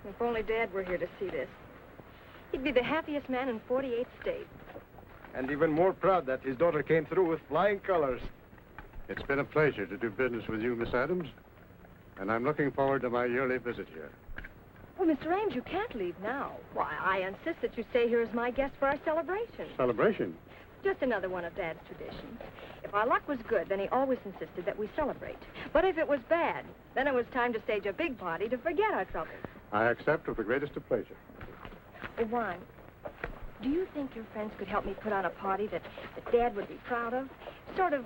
Speaker 7: If only Dad were here to see this. He'd be the happiest man in 48 states.
Speaker 9: And even more proud that his daughter came through with flying colors.
Speaker 3: It's been a pleasure to do business with you, Miss Adams. And I'm looking forward to my yearly visit here.
Speaker 7: Oh, Mr. Ames, you can't leave now. Why, I insist that you stay here as my guest for our celebration.
Speaker 3: Celebration?
Speaker 7: Just another one of Dad's traditions. If our luck was good, then he always insisted that we celebrate. But if it was bad, then it was time to stage a big party to forget our troubles.
Speaker 3: I accept with the greatest of pleasure.
Speaker 7: Oh, Juan, do you think your friends could help me put on a party that Dad would be proud of? Sort of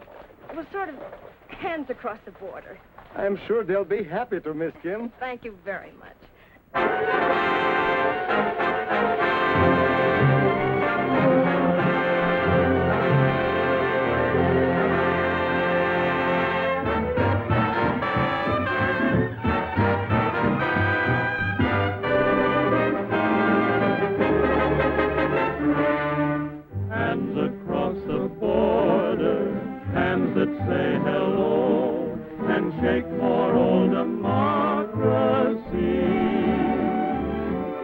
Speaker 7: hands across the border.
Speaker 9: I'm sure they'll be happy to, Miss Kim.
Speaker 7: Thank you very much.
Speaker 5: Hands across the border, hands that say hello, and shake for old democracy.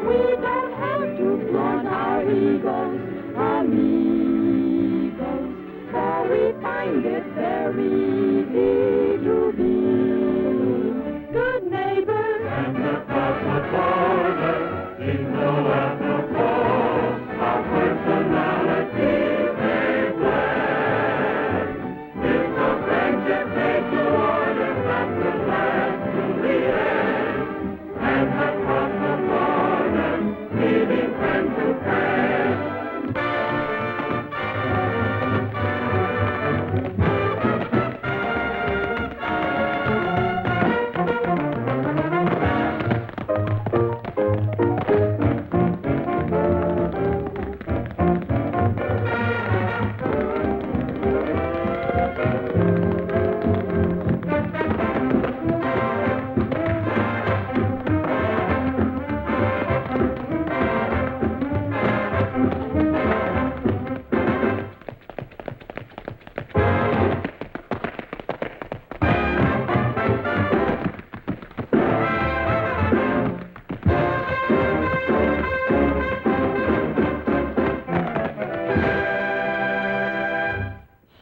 Speaker 5: We don't have to flaunt our egos, amigos, for we find it very easy to be good neighbors. Hands across the border, jingle at the post, our personality they blend. It's a friendship made to order that will last to the end. Hands across the border, leaving friend to friend.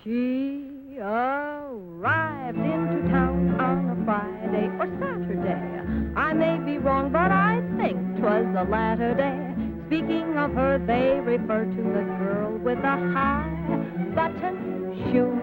Speaker 7: She arrived into town on a Friday or Saturday. I may be wrong, but I think 'twas the latter day. Speaking of her, they refer to the girl with the high button shoes.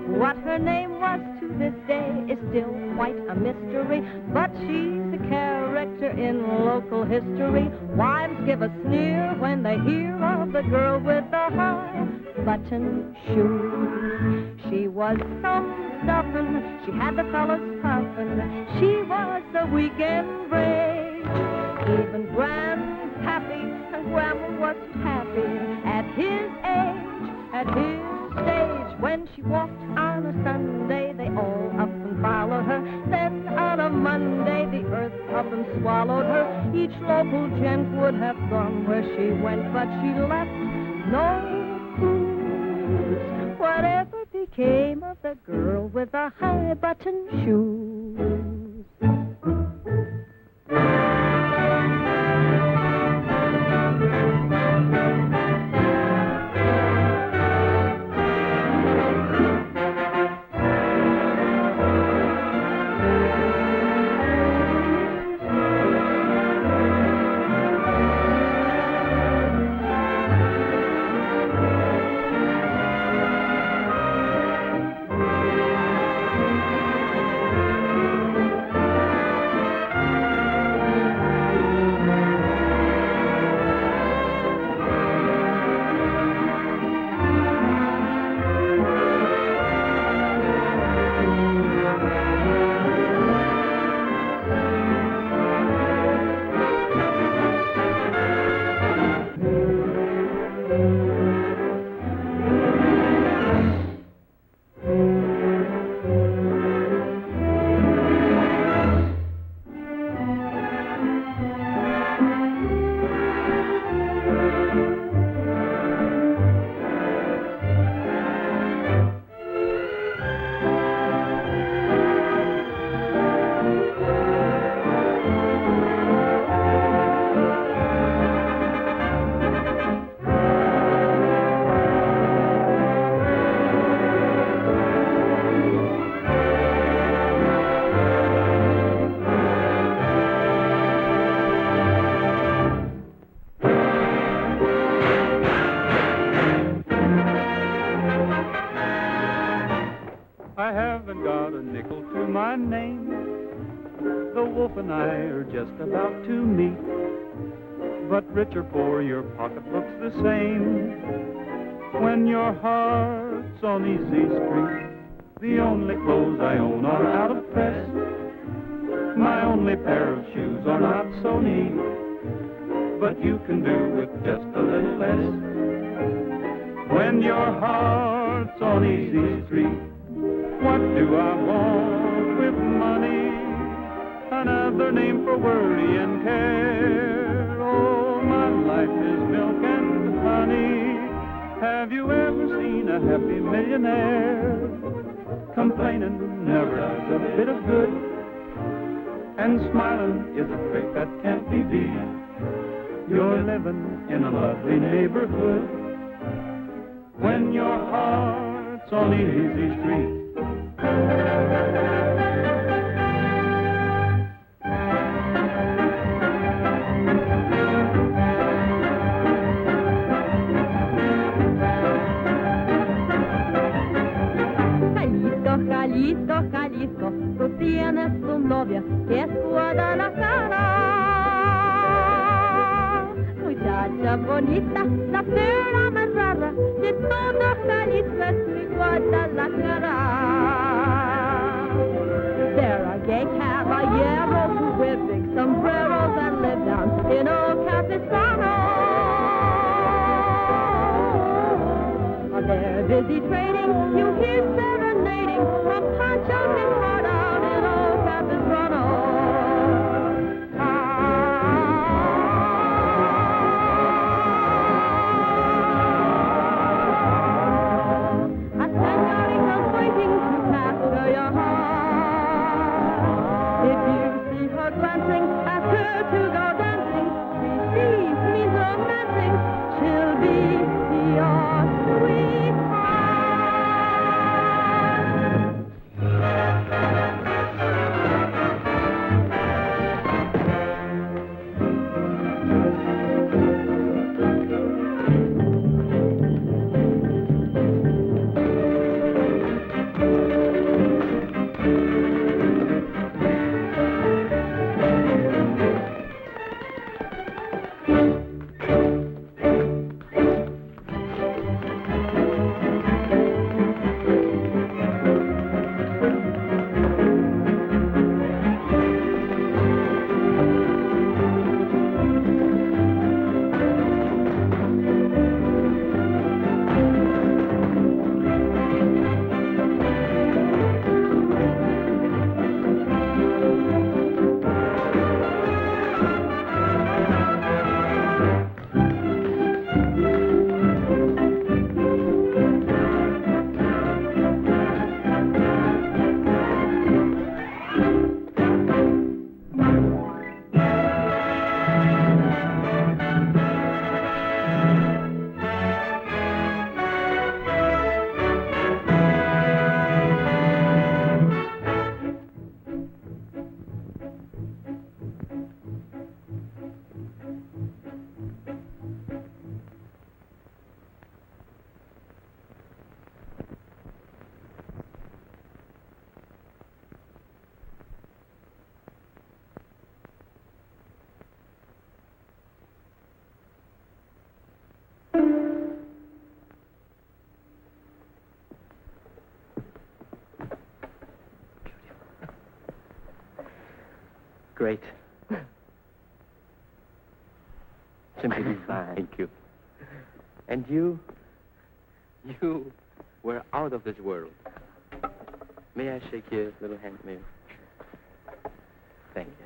Speaker 7: What her name was to this day is still quite a mystery, but she's a character in local history. Wives give a sneer when they hear of the girl with the high button shoes. She was some stuffin', she had the fellas puffin', she was the weekend break. Even Grandpappy and Grandma wasn't happy at his age, at his stage. When she walked on a Sunday, they all up and followed her. Then on a Monday, the earth up and swallowed her. Each local gent would have gone where she went, but she left no clues. Whatever became of the girl with the high button shoes?
Speaker 1: haven't got a nickel to my name. The wolf and I are just about to meet. But rich or poor, your pocketbook's the same. When your heart's on easy street, the only clothes I own are out of press. My only pair of shoes are not so neat, but you can do with just a little less. When your heart's on easy street, what do I want with money? Another name for worry and care. Oh, my life is milk and honey. Have you ever seen a happy millionaire? Complaining never does a bit of good, and smiling is a trick that can't be beat. You're living in a lovely neighborhood when your heart's on easy street.
Speaker 16: Jalisco, Jalisco, tú tienes tu novia que es Guadalajara. Muchacha bonita, la perla más rara de todo Jalisco es mi Guadalajara. There are gay caballeros who wear big sombreros and live down in old Capistrano. While they're busy trading, you hear serenading from ponchos and hard out in old Capistrano. A senorita's waiting to capture your heart. If you see her glancing, ask her to go dancing. See means romancing. She'll be your
Speaker 10: Great. Simply divine. Thank you. And you were out of this world. May I shake your little hand, Mary? Thank you.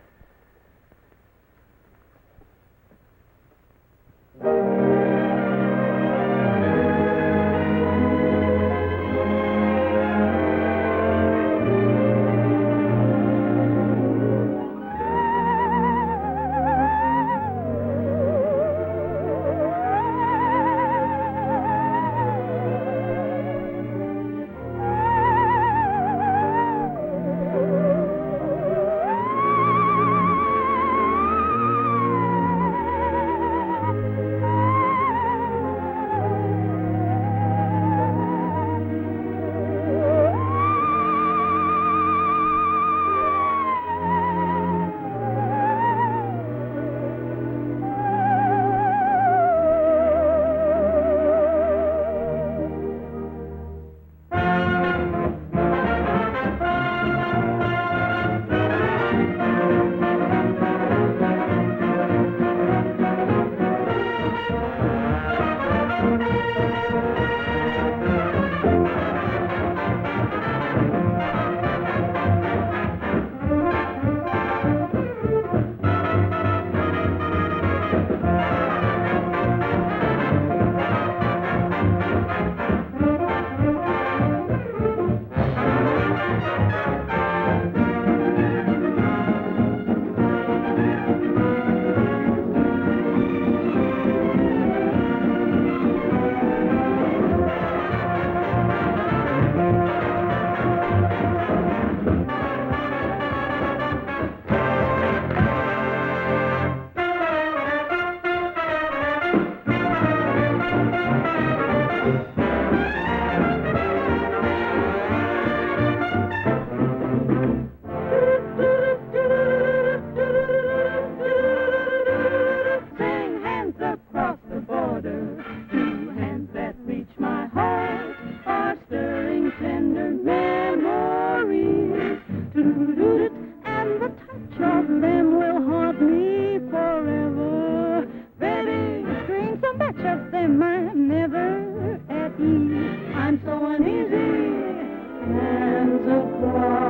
Speaker 16: hands of glass.